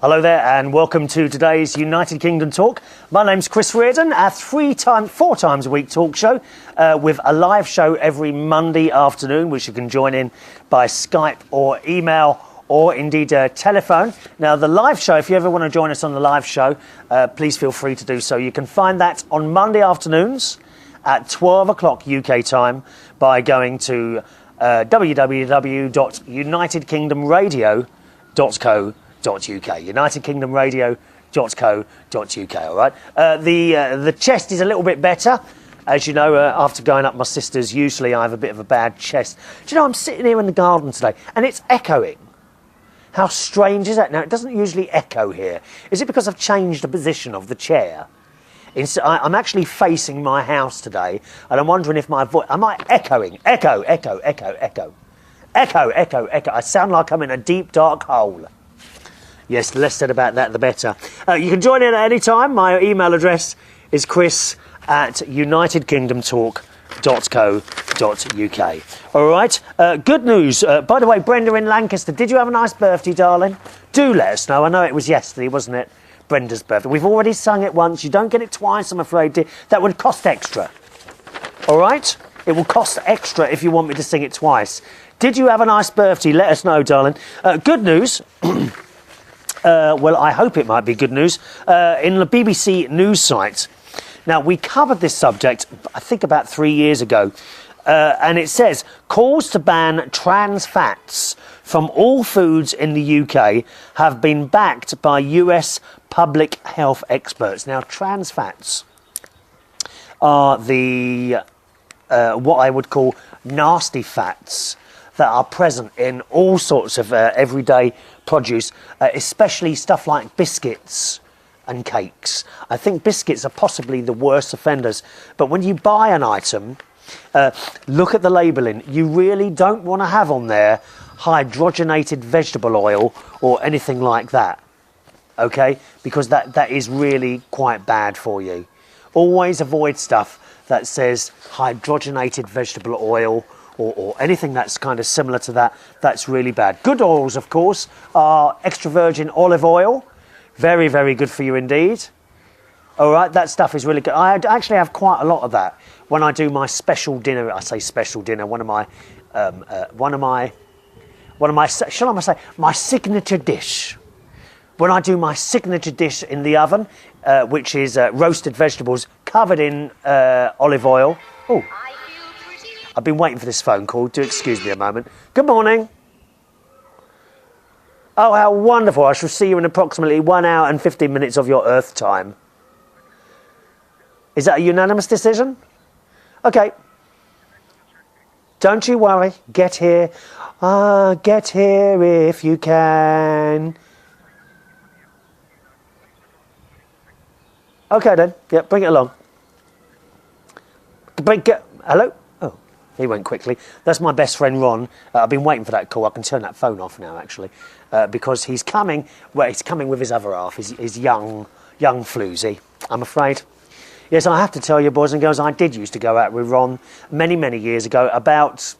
Hello there and welcome to today's United Kingdom Talk. My name's Chris Reardon, our four times a week talk show with a live show every Monday afternoon, which you can join in by Skype or email or indeed telephone. Now the live show, if you ever want to join us on the live show, please feel free to do so. You can find that on Monday afternoons at 12 o'clock UK time by going to www.unitedkingdomradio.co.uk. unitedkingdomradio.co.uk. All right. The chest is a little bit better, as you know. After going up my sister's, usually I have a bit of a bad chest. Do you know, I'm sitting here in the garden today, and it's echoing. How strange is that? Now, it doesn't usually echo here. Is it because I've changed the position of the chair? I'm actually facing my house today, and I'm wondering if my voice... Am I echoing? Echo, echo, echo, echo. Echo, echo, echo. I sound like I'm in a deep, dark hole. Yes, the less said about that, the better. You can join in at any time. My email address is chris@unitedkingdomtalk.co.uk. All right. Good news. By the way, Brenda in Lancaster, did you have a nice birthday, darling? Do let us know. I know it was yesterday, wasn't it? Brenda's birthday. We've already sung it once. You don't get it twice, I'm afraid. That would cost extra. All right? It will cost extra if you want me to sing it twice. Did you have a nice birthday? Let us know, darling. Good news. Well, I hope it might be good news. In the BBC news site. Now, we covered this subject, I think, about 3 years ago. And it says, calls to ban trans fats from all foods in the UK have been backed by US public health experts. Now, trans fats are the, what I would call nasty fats that are present in all sorts of everyday produce, especially stuff like biscuits and cakes. I think biscuits are possibly the worst offenders. But when you buy an item, look at the labelling. You really don't want to have on there hydrogenated vegetable oil or anything like that, okay? Because that is really quite bad for you. Always avoid stuff that says hydrogenated vegetable oil or anything that's kind of similar to that. That's really bad. Good oils, of course, are extra virgin olive oil. Very, very good for you indeed. All right, that stuff is really good. I actually have quite a lot of that when I do my special dinner. I say special dinner. One of my my signature dish. When I do my signature dish in the oven, which is roasted vegetables covered in olive oil. Oh. I've been waiting for this phone call. Do excuse me a moment. Good morning. Oh, how wonderful. I shall see you in approximately 1 hour and 15 minutes of your Earth time. Is that a unanimous decision? Okay. Don't you worry. Get here. Get here if you can. Okay then. Yeah, bring it along. Hello? He went quickly. That's my best friend Ron. I've been waiting for that call. I can turn that phone off now, actually, because he's coming. Well, he's coming with his other half. His young floozy, I'm afraid. Yes, I have to tell you, boys and girls, I did used to go out with Ron many, many years ago, about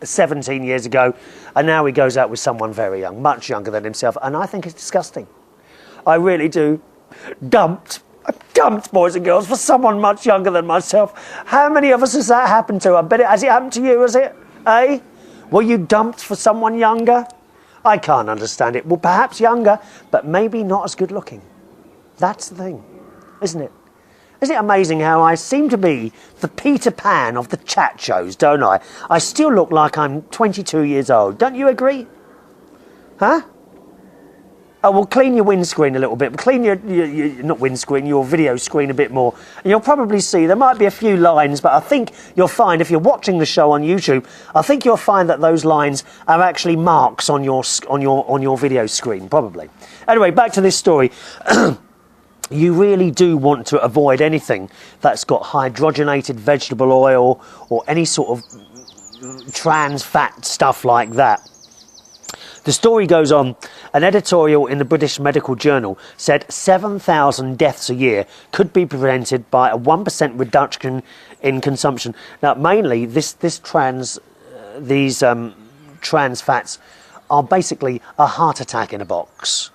17 years ago, and now he goes out with someone very young, much younger than himself, and I think it's disgusting. I really do. Dumped, boys and girls, for someone much younger than myself. How many of us has that happened to? I bet it has. It happened to you, has it? Eh? Were you dumped for someone younger? I can't understand it. Well, perhaps younger, but maybe not as good looking. That's the thing, isn't it? Isn't it amazing how I seem to be the Peter Pan of the chat shows, don't I? I still look like I'm 22 years old. Don't you agree? Huh? Oh, well, clean your windscreen a little bit. Clean your not windscreen, your video screen a bit more. And you'll probably see there might be a few lines, but I think you'll find, if you're watching the show on YouTube, I think you'll find that those lines are actually marks on your video screen, probably. Anyway, back to this story. You really do want to avoid anything that's got hydrogenated vegetable oil or any sort of trans fat stuff like that. The story goes on. An editorial in the British Medical Journal said 7,000 deaths a year could be prevented by a 1% reduction in consumption. Now, mainly, these trans fats are basically a heart attack in a box.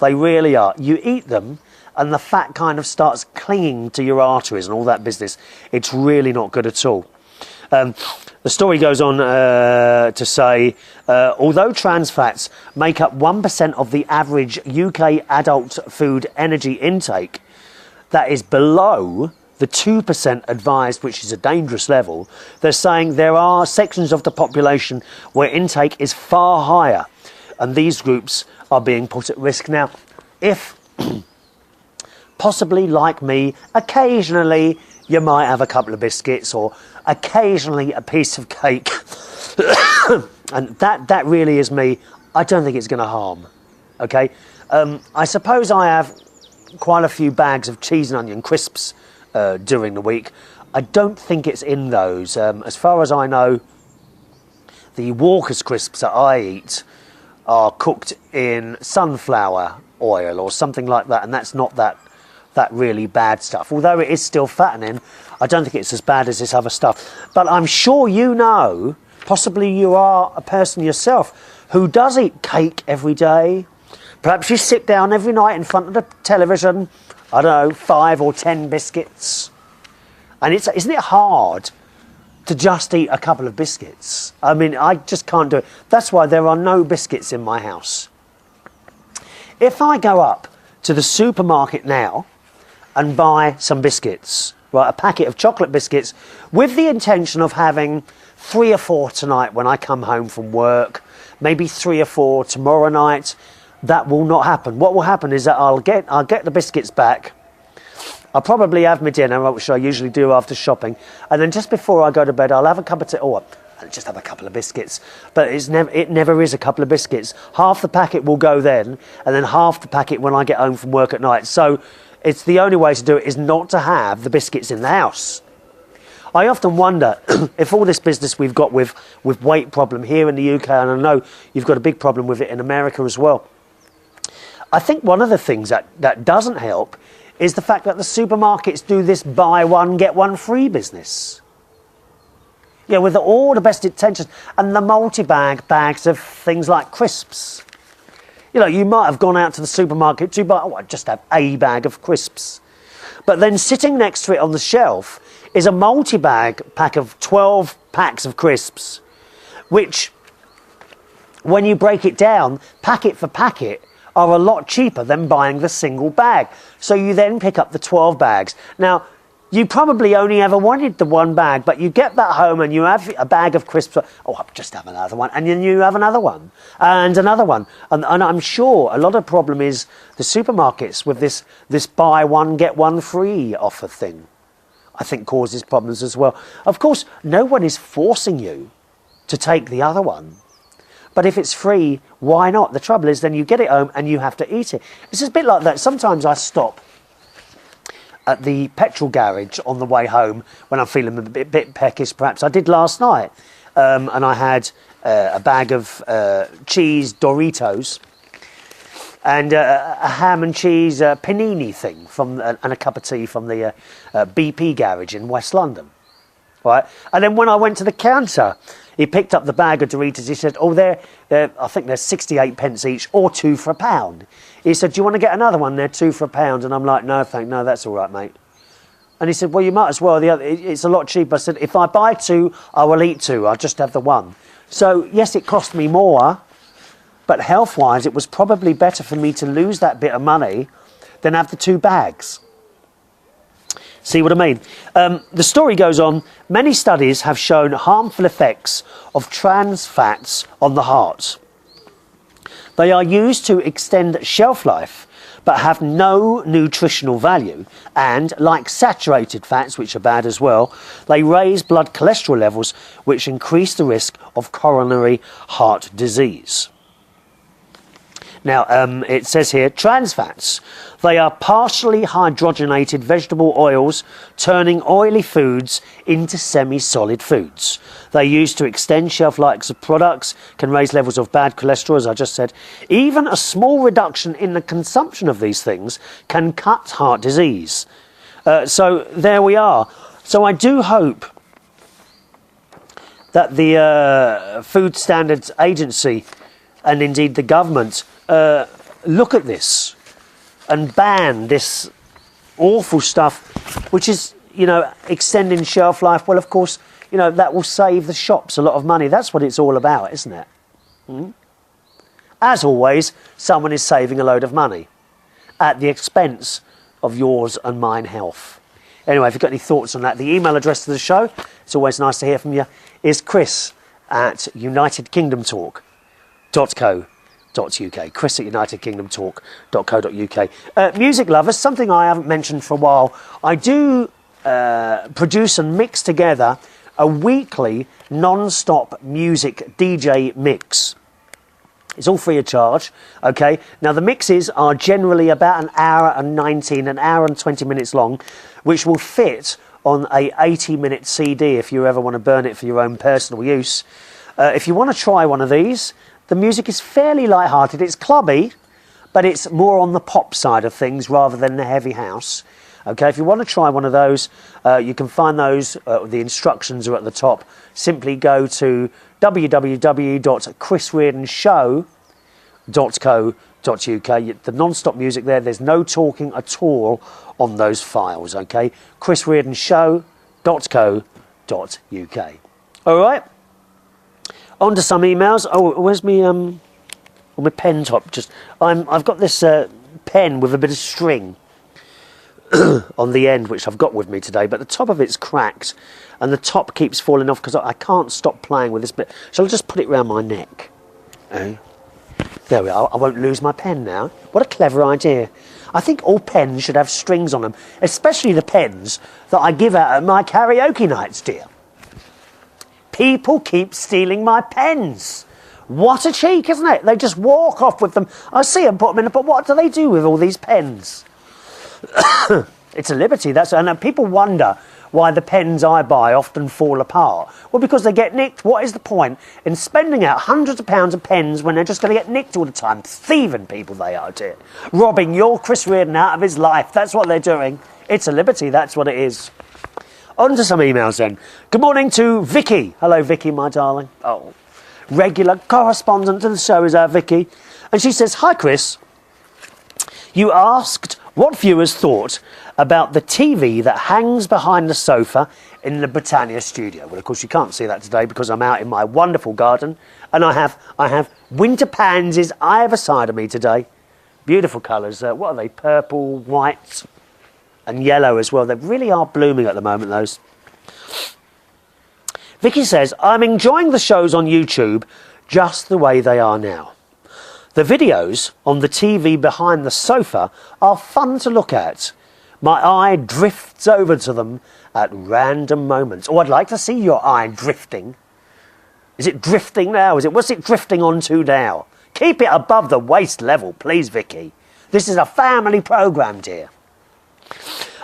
They really are. You eat them and the fat kind of starts clinging to your arteries and all that business. It's really not good at all. The story goes on to say, although trans fats make up 1% of the average UK adult food energy intake, that is below the 2% advised, which is a dangerous level. They're saying there are sections of the population where intake is far higher, and these groups are being put at risk. Now, if possibly like me, occasionally you might have a couple of biscuits or occasionally a piece of cake, and that really is me, I don't think it's going to harm. Okay, I suppose I have quite a few bags of cheese and onion crisps during the week. I don't think it's in those. As far as I know, the Walker's crisps that I eat are cooked in sunflower oil or something like that, and that's not that really bad stuff. Although it is still fattening, I don't think it's as bad as this other stuff. But I'm sure you know, possibly you are a person yourself who does eat cake every day. Perhaps you sit down every night in front of the television, I don't know, 5 or 10 biscuits. And isn't it hard to just eat a couple of biscuits? I mean, I just can't do it. That's why there are no biscuits in my house. If I go up to the supermarket now and buy some biscuits, right, a packet of chocolate biscuits, with the intention of having 3 or 4 tonight when I come home from work, maybe 3 or 4 tomorrow night, that will not happen. What will happen is that I'll get the biscuits back. I'll probably have my dinner, which I usually do after shopping, and then just before I go to bed, I'll have a cup of tea, or I'll just have a couple of biscuits. But it never is a couple of biscuits. Half the packet will go then, and then half the packet when I get home from work at night. So it's the only way to do it is not to have the biscuits in the house. I often wonder if all this business we've got with weight problem here in the UK, and I know you've got a big problem with it in America as well. I think one of the things that doesn't help is the fact that the supermarkets do this buy one, get one free business. Yeah, with all the best intentions and the bags of things like crisps. You know, you might have gone out to the supermarket to buy, I just have a bag of crisps. But then sitting next to it on the shelf is a multi-bag pack of 12 packs of crisps, which, when you break it down, packet for packet, are a lot cheaper than buying the single bag. So you then pick up the 12 bags. Now, you probably only ever wanted the one bag, but you get that home and you have a bag of crisps. Oh, I'll just have another one. And then you have another one and another one. And I'm sure a lot of problem is the supermarkets with this buy one, get one free offer thing, I think causes problems as well. Of course, no one is forcing you to take the other one. But if it's free, why not? The trouble is then you get it home and you have to eat it. It's a bit like that. Sometimes I stop at the petrol garage on the way home when I'm feeling a bit peckish, perhaps. I did last night. And I had a bag of cheese Doritos and a ham and cheese panini thing and a cup of tea from the BP garage in West London. Right? And then when I went to the counter, he picked up the bag of Doritos. He said, oh, I think they're 68 pence each, or 2 for £1. He said, do you want to get another one? They're 2 for £1. And I'm like, no, that's all right, mate. And he said, well, you might as well. It's a lot cheaper. I said, if I buy 2, I will eat 2. I'll just have the one. So, yes, it cost me more, but health-wise, it was probably better for me to lose that bit of money than have the 2 bags. See what I mean? The story goes on. Many studies have shown harmful effects of trans fats on the heart. They are used to extend shelf life, but have no nutritional value. And, like saturated fats, which are bad as well, they raise blood cholesterol levels, which increase the risk of coronary heart disease. Now, it says here, trans fats. They are partially hydrogenated vegetable oils, turning oily foods into semi-solid foods. They're used to extend shelf lives of products, can raise levels of bad cholesterol, as I just said. Even a small reduction in the consumption of these things can cut heart disease. So there we are. So I do hope that the Food Standards Agency and indeed the government look at this and ban this awful stuff, which is, you know, extending shelf life. Well, of course, you know, that will save the shops a lot of money. That's what it's all about, isn't it? As always, someone is saving a load of money at the expense of yours and mine health. Anyway, if you've got any thoughts on that, the email address to the show, it's always nice to hear from you, is chris@unitedkingdomtalk.co.uk. chris@unitedkingdomtalk.co.uk. Music lovers, something I haven't mentioned for a while. I do produce and mix together a weekly non-stop music DJ mix. It's all free of charge, okay? Now, the mixes are generally about an hour and 20 minutes long, which will fit on a 80-minute CD if you ever want to burn it for your own personal use. If you want to try one of these, the music is fairly light-hearted. It's clubby, but it's more on the pop side of things rather than the heavy house. Okay, if you want to try one of those, you can find those, the instructions are at the top. Simply go to www.chrisreardonshow.co.uk. The non-stop music there's no talking at all on those files, okay? chrisreardonshow.co.uk. All right, on to some emails. Oh, where's my pen top? I've got this pen with a bit of string on the end, which I've got with me today, but the top of it's cracked and the top keeps falling off because I can't stop playing with this bit. Shall I just put it round my neck? Oh. There we are. I won't lose my pen now. What a clever idea. I think all pens should have strings on them, especially the pens that I give out at my karaoke nights, dear. People keep stealing my pens. What a cheek, isn't it? They just walk off with them. I see them, put them in, but what do they do with all these pens? It's a liberty, and people wonder why the pens I buy often fall apart. Well, because they get nicked. What is the point in spending out hundreds of pounds of pens when they're just going to get nicked all the time? Thieving people they are, dear. Robbing your Chris Reardon out of his life. That's what they're doing. It's a liberty, that's what it is. On to some emails then. Good morning to Vicky. Hello, Vicky, my darling. Oh, regular correspondent to the show is our Vicky. And she says, hi, Chris. You asked what viewers thought about the TV that hangs behind the sofa in the Britannia studio. Well, of course, you can't see that today because I'm out in my wonderful garden and I have winter pansies either side of me today. Beautiful colours. What are they? Purple, white and yellow as well. They really are blooming at the moment, those. Vicky says, I'm enjoying the shows on YouTube just the way they are now. The videos on the TV behind the sofa are fun to look at. My eye drifts over to them at random moments. Oh, I'd like to see your eye drifting. Is it drifting now? What's it drifting onto now? Keep it above the waist level, please, Vicky. This is a family programme, dear.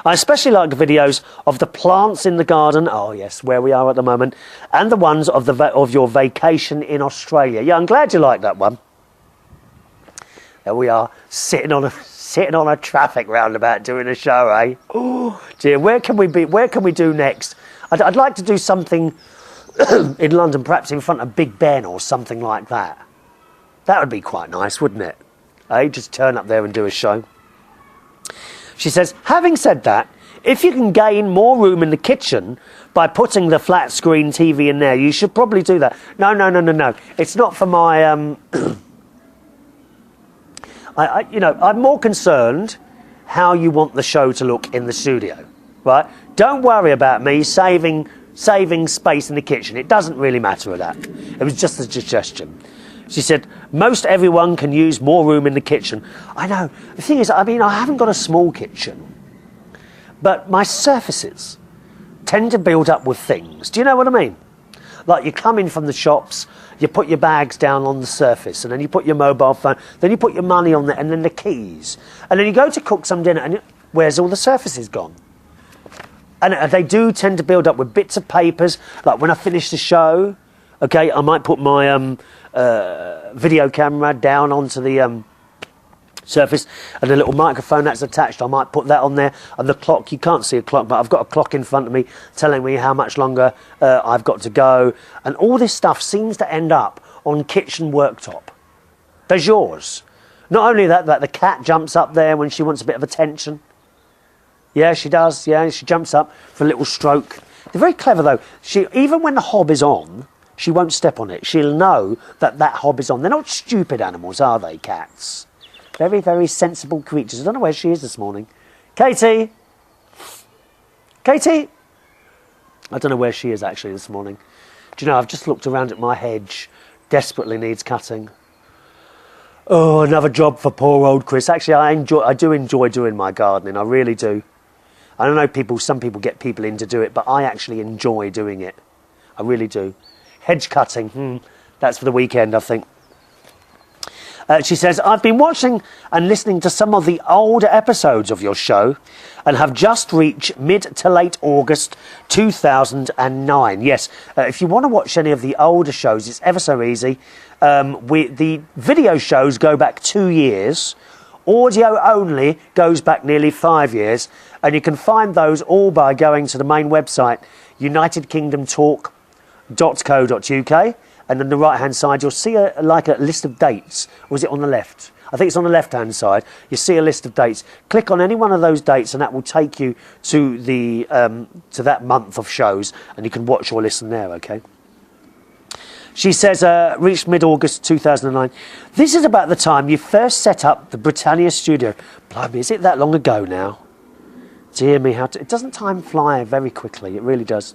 I especially like the videos of the plants in the garden. Oh, yes, where we are at the moment. And the ones of your vacation in Australia. Yeah, I'm glad you like that one. There we are, sitting on a traffic roundabout doing a show, eh? Oh, dear, where can we be? Where can we do next? I'd like to do something in London, perhaps in front of Big Ben or something like that. That would be quite nice, wouldn't it? Eh? Just turn up there and do a show. She says, having said that, if you can gain more room in the kitchen by putting the flat screen TV in there, you should probably do that. No. It's not for my... I'm more concerned how you want the show to look in the studio, right? Don't worry about me saving space in the kitchen. It doesn't really matter with that. It was just a suggestion. She said, most everyone can use more room in the kitchen. I know. The thing is, I haven't got a small kitchen, but my surfaces tend to build up with things. Do you know what I mean? Like you come in from the shops, you put your bags down on the surface, and then you put your mobile phone, then you put your money on there, and then the keys. And then you go to cook some dinner, and where's all the surfaces gone? And they do tend to build up with bits of papers. Like when I finish the show, okay, I might put my video camera down onto the surface, and the little microphone that's attached, I might put that on there, and the clock, you can't see a clock, but I've got a clock in front of me telling me how much longer I've got to go, and all this stuff seems to end up on kitchen worktop. Does yours? Not only that, the cat jumps up there when she wants a bit of attention. Yeah, she does. Yeah, she jumps up for a little stroke. They're very clever, though. Even when the hob is on, she won't step on it. She'll know that hob is on. They're not stupid animals, are they, cats? Very, very sensible creatures. I don't know where she is this morning. Katie! Katie! I don't know where she is, actually, this morning. Do you know, I've just looked around at my hedge. Desperately needs cutting. Oh, another job for poor old Chris. Actually, I do enjoy doing my gardening. I really do. I don't know, some people get people in to do it, but I actually enjoy doing it. I really do. Hedge cutting, that's for the weekend, I think. She says, I've been watching and listening to some of the older episodes of your show and have just reached mid to late August 2009. Yes, if you want to watch any of the older shows, it's ever so easy. The video shows go back 2 years. Audio only goes back nearly 5 years. And you can find those all by going to the main website, unitedkingdomtalk.co.uk. And on the right-hand side, you'll see a list of dates. Or is it on the left? I think it's on the left-hand side. You see a list of dates. Click on any one of those dates, and that will take you to to that month of shows, and you can watch or listen there. Okay. She says, reached mid-August 2009. This is about the time you first set up the Britannia studio. Blimey, is it that long ago now? Dear me, it doesn't time fly very quickly? It really does.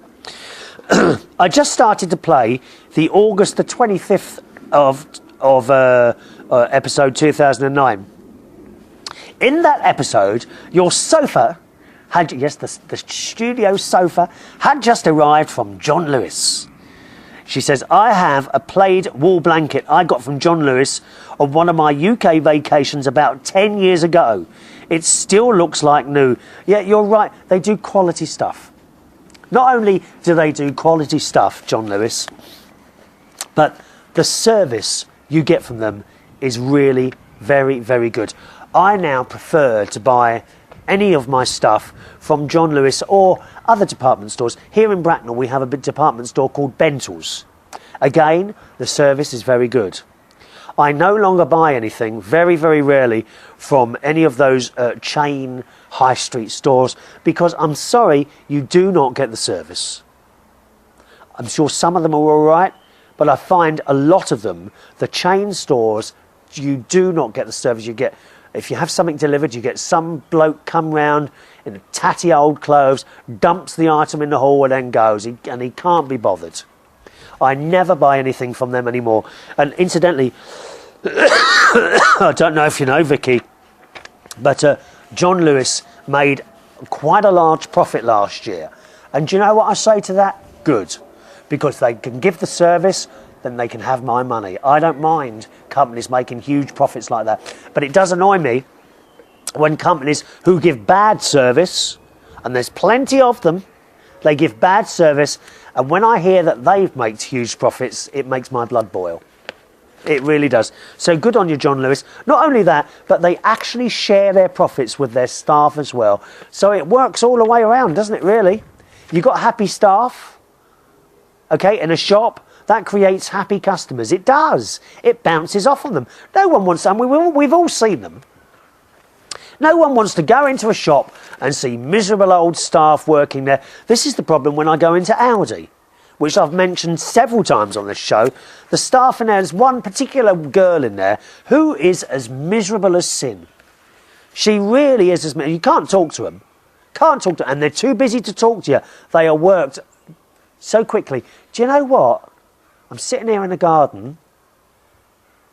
I just started to play the August the 25th of episode 2009. In that episode, your sofa had, yes, the studio sofa had just arrived from John Lewis. She says, I have a plaid wool blanket I got from John Lewis on one of my UK vacations about 10 years ago. It still looks like new. Yeah, you're right. They do quality stuff. Not only do they do quality stuff, John Lewis, but the service you get from them is really very, very good. I now prefer to buy any of my stuff from John Lewis or other department stores. Here in Bracknell, we have a big department store called Bentall's. Again, the service is very good. I no longer buy anything, very, very rarely, from any of those chain high street stores because I'm sorry, you do not get the service. I'm sure some of them are all right, but I find a lot of them, the chain stores, you do not get the service you get. If you have something delivered, you get some bloke come round in tatty old clothes, dumps the item in the hall and then goes, and he can't be bothered. I never buy anything from them anymore. And incidentally, I don't know if you know, Vicky, but John Lewis made quite a large profit last year. And do you know what I say to that? Good. Because they can give the service, then they can have my money. I don't mind companies making huge profits like that. But it does annoy me when companies who give bad service, and there's plenty of them, they give bad service, and when I hear that they've made huge profits, it makes my blood boil. It really does. So good on you, John Lewis. Not only that, but they actually share their profits with their staff as well. So it works all the way around, doesn't it, really? You've got happy staff, okay, in a shop. That creates happy customers. It does. It bounces off on them. No one wants, and we've all seen them. No one wants to go into a shop and see miserable old staff working there. This is the problem when I go into Aldi, which I've mentioned several times on this show. The staff in there, there's one particular girl in there who is as miserable as sin. She really is as miserable. You can't talk to them. Can't talk to them. And they're too busy to talk to you. They are worked so quickly. Do you know what? I'm sitting here in the garden.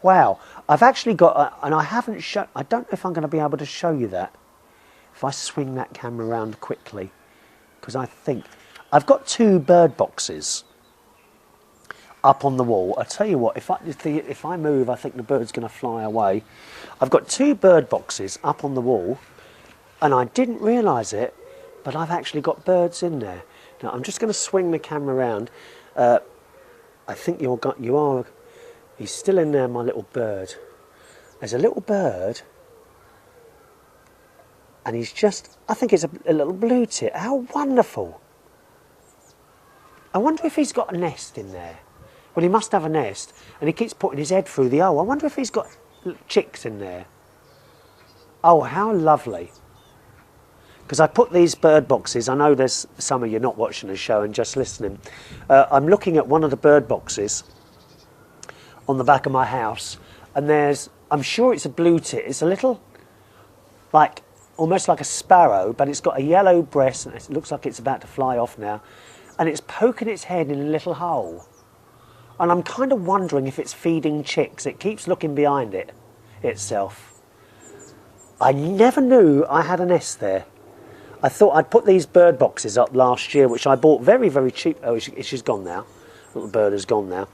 Wow. I've actually got, and I haven't shown, I don't know if I'm going to be able to show you that. If I swing that camera around quickly. Because I think, I've got 2 bird boxes up on the wall. I tell you what, if I move, I think the bird's going to fly away. I've got 2 bird boxes up on the wall, and I didn't realise it, but I've actually got birds in there. Now, I'm just going to swing the camera around. I think he's still in there, my little bird. There's a little bird, and he's just, I think it's a little blue tit. How wonderful. I wonder if he's got a nest in there. Well, he must have a nest, and he keeps putting his head through the hole. I wonder if he's got chicks in there. Oh, how lovely. Because I put these bird boxes, I know there's some of you not watching the show and just listening. I'm looking at one of the bird boxes on the back of my house, and I'm sure it's a blue tit. It's a little, like, almost like a sparrow, but it's got a yellow breast, and it looks like it's about to fly off now. And it's poking its head in a little hole. And I'm kind of wondering if it's feeding chicks. It keeps looking behind itself. I never knew I had a nest there. I thought I'd put these bird boxes up last year, which I bought very, very cheap. Oh, she's gone now. Little bird has gone now.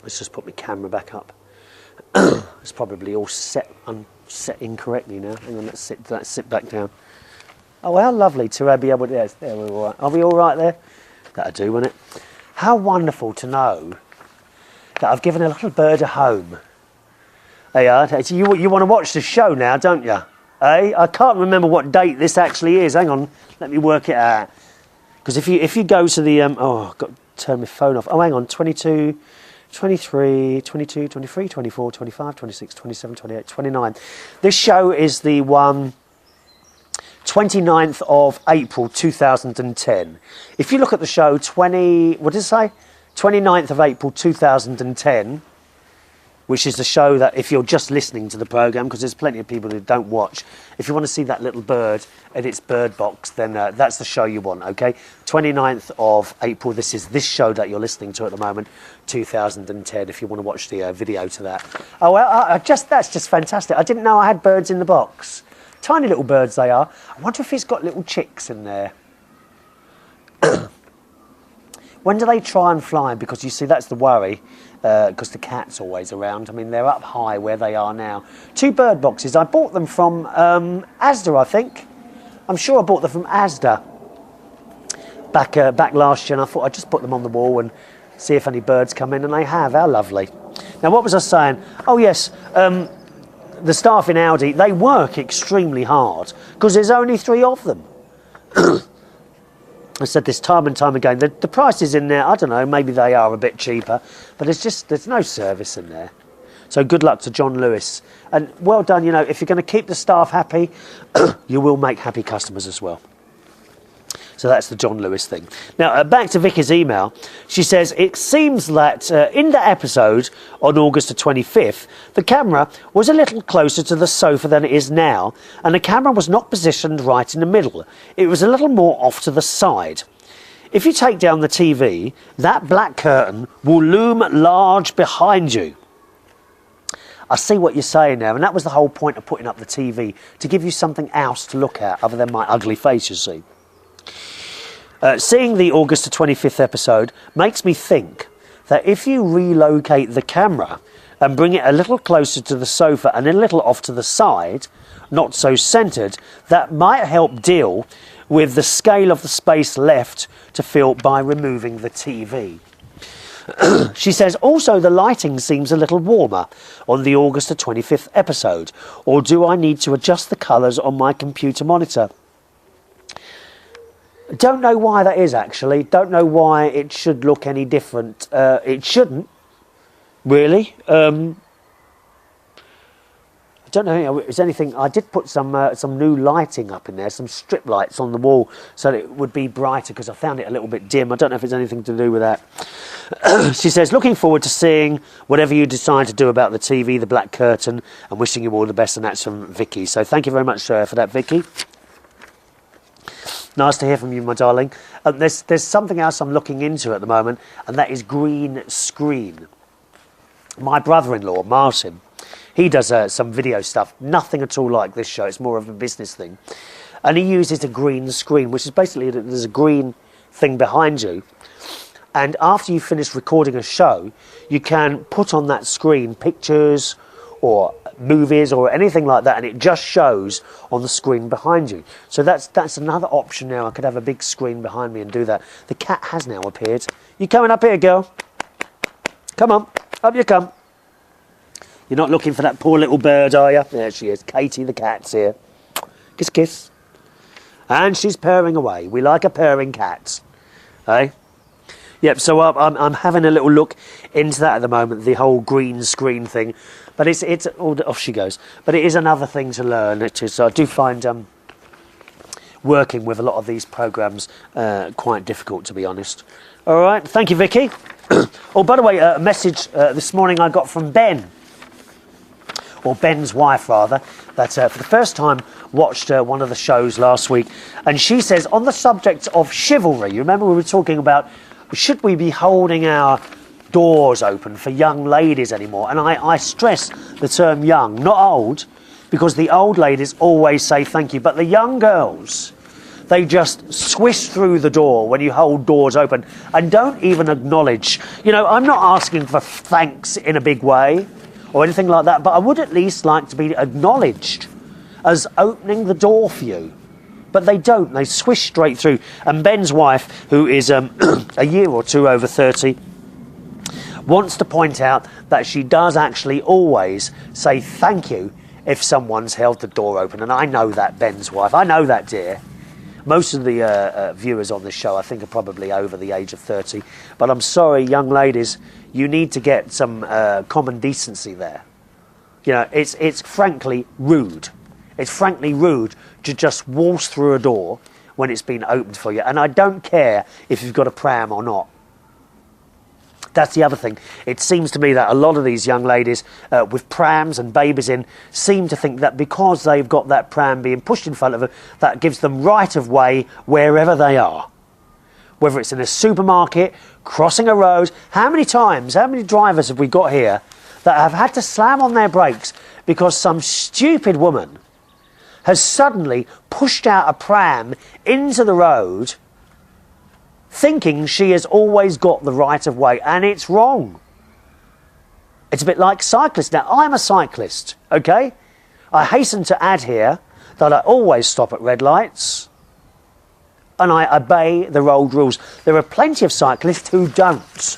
Let's just put my camera back up. It's probably all set incorrectly now. Hang on, let's sit back down. Oh, how lovely to be able to... There, we're all right. Are we all right there? That'll do, won't it? How wonderful to know that I've given a little bird a home. Hey, you want to watch the show now, don't you? Hey, I can't remember what date this actually is. Hang on, let me work it out. Because if you go to the... oh, I've got to turn my phone off. Oh, hang on, 22, 23, 22, 23, 24, 25, 26, 27, 28, 29. This show is the 29th of April 2010. If you look at the show, what did it say? 29th of April 2010, which is the show that if you're just listening to the programme, because there's plenty of people who don't watch, if you want to see that little bird and its bird box, then that's the show you want, okay? 29th of April, this is this show that you're listening to at the moment, 2010, if you want to watch the video to that. Oh, well, that's just fantastic. I didn't know I had birds in the box. Tiny little birds they are. I wonder if it's got little chicks in there. When do they try and fly? Because you see, that's the worry, because the cat's always around. I mean, they're up high where they are now. 2 bird boxes. I bought them from Asda, I think. I'm sure I bought them from Asda back last year, and I thought I'd just put them on the wall and see if any birds come in, and they have. How lovely. Now, what was I saying? Oh, yes, the staff in Aldi, they work extremely hard because there's only 3 of them. I said this time and time again, the prices in there, I don't know, maybe they are a bit cheaper, but there's no service in there. So good luck to John Lewis. And well done, you know, if you're going to keep the staff happy, you will make happy customers as well. So that's the John Lewis thing. Now, back to Vicky's email. She says, it seems that in the episode on August the 25th, the camera was a little closer to the sofa than it is now, and the camera was not positioned right in the middle. It was a little more off to the side. If you take down the TV, that black curtain will loom large behind you. I see what you're saying now, and that was the whole point of putting up the TV, to give you something else to look at other than my ugly face, you see. Seeing the August the 25th episode makes me think that if you relocate the camera and bring it a little closer to the sofa and a little off to the side, not so centred, that might help deal with the scale of the space left to fill by removing the TV. She says, also the lighting seems a little warmer on the August the 25th episode, or do I need to adjust the colours on my computer monitor? Don't know why that is, actually. Don't know why it should look any different. It shouldn't, really. I don't know if there's anything. I did put some new lighting up in there, some strip lights on the wall, so that it would be brighter, because I found it a little bit dim. I don't know if it's anything to do with that. She says, looking forward to seeing whatever you decide to do about the TV, the black curtain, and wishing you all the best, and that's from Vicky. So thank you very much for that, Vicky. Nice to hear from you, my darling. There's something else I'm looking into at the moment, and that is green screen. My brother-in-law, Martin, he does some video stuff, nothing at all like this show. It's more of a business thing. And he uses a green screen, which is basically there's a green thing behind you. And after you finish recording a show, you can put on that screen pictures or movies or anything like that, and it just shows on the screen behind you. So that's another option now. I could have a big screen behind me and do that. The cat has now appeared. You coming up here, girl? Come on, up you come. You're not looking for that poor little bird, are you? There she is. Katie the cat's here. Kiss, kiss. And she's purring away. We like a purring cat. Eh? Yep, so I'm having a little look into that at the moment, the whole green screen thing. But it's oh, off she goes. But it is another thing to learn. It is, so I do find working with a lot of these programmes quite difficult, to be honest. All right, thank you, Vicky. Oh, by the way, a message this morning I got from Ben, or Ben's wife rather, that for the first time watched one of the shows last week, and she says, on the subject of chivalry, you remember we were talking about, should we be holding our doors open for young ladies anymore? And I stress the term young, not old, because the old ladies always say thank you, but the young girls, they just swish through the door when you hold doors open and don't even acknowledge. You know, I'm not asking for thanks in a big way or anything like that, but I would at least like to be acknowledged as opening the door for you. But they don't. They swish straight through. And Ben's wife, who is a year or two over 30, wants to point out that she does actually always say thank you if someone's held the door open. And I know that, Ben's wife. I know that, dear. Most of the viewers on this show, I think, are probably over the age of 30. But I'm sorry, young ladies, you need to get some common decency there. You know, it's frankly rude. It's frankly rude to just waltz through a door when it's been opened for you. And I don't care if you've got a pram or not. That's the other thing. It seems to me that a lot of these young ladies with prams and babies in seem to think that because they've got that pram being pushed in front of them, that gives them right of way wherever they are. Whether it's in a supermarket, crossing a road. How many drivers have we got here that have had to slam on their brakes because some stupid woman has suddenly pushed out a pram into the road thinking she has always got the right of way, and it's wrong. It's a bit like cyclists. Now, I'm a cyclist, okay? I hasten to add here that I always stop at red lights and I obey the road rules. There are plenty of cyclists who don't.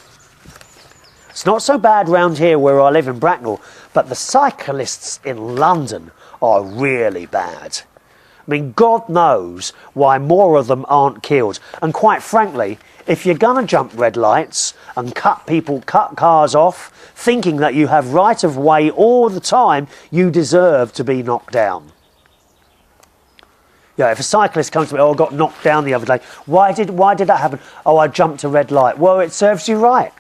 It's not so bad round here where I live in Bracknell, but the cyclists in London are really bad. I mean, God knows why more of them aren't killed. And quite frankly, if you're going to jump red lights and cut cars off, thinking that you have right of way all the time, you deserve to be knocked down. Yeah, if a cyclist comes to me, oh, I got knocked down the other day. Why did that happen? Oh, I jumped a red light. Well, it serves you right.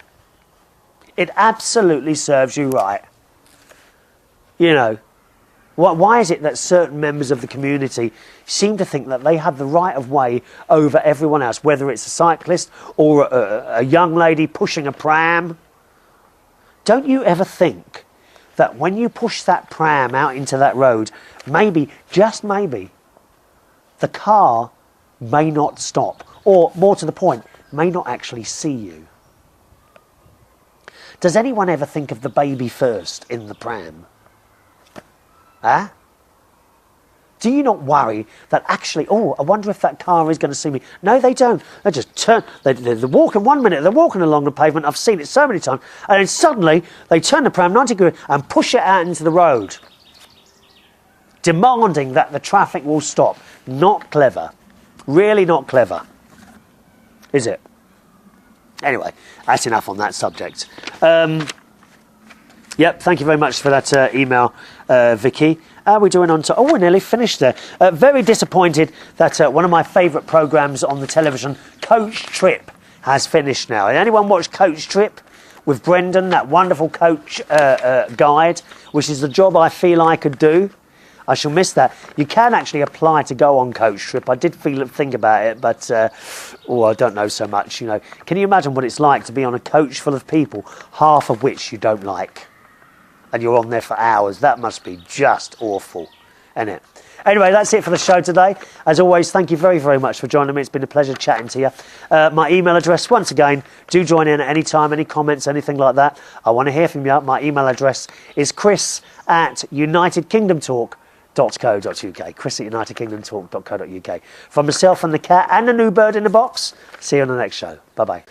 It absolutely serves you right. You know. Why is it that certain members of the community seem to think that they have the right of way over everyone else, whether it's a cyclist or a young lady pushing a pram? Don't you ever think that when you push that pram out into that road, maybe, just maybe, the car may not stop, or more to the point, may not actually see you? Does anyone ever think of the baby first in the pram? Huh? Do you not worry that actually, oh, I wonder if that car is going to see me? No, they don't. They just turn, they're walking 1 minute, they're walking along the pavement, I've seen it so many times, and then suddenly they turn the pram 90 degrees and push it out into the road, demanding that the traffic will stop. Not clever. Really not clever. Is it? Anyway, that's enough on that subject. Yep, thank you very much for that email, Vicky. How are we doing on to... Oh, we're nearly finished there. Very disappointed that one of my favourite programmes on the television, Coach Trip, has finished now. Has anyone watched Coach Trip with Brendan, that wonderful coach guide, which is the job I feel I could do? I shall miss that. You can actually apply to go on Coach Trip. I did think about it, but I don't know so much. You know, can you imagine what it's like to be on a coach full of people, half of which you don't like? And you're on there for hours. That must be just awful, isn't it? Anyway, that's it for the show today. As always, thank you very, very much for joining me. It's been a pleasure chatting to you. My email address, once again, do join in at any time, any comments, anything like that. I want to hear from you. My email address is chris@unitedkingdomtalk.co.uk. chris@unitedkingdomtalk.co.uk. From myself and the cat and the new bird in the box, see you on the next show. Bye-bye.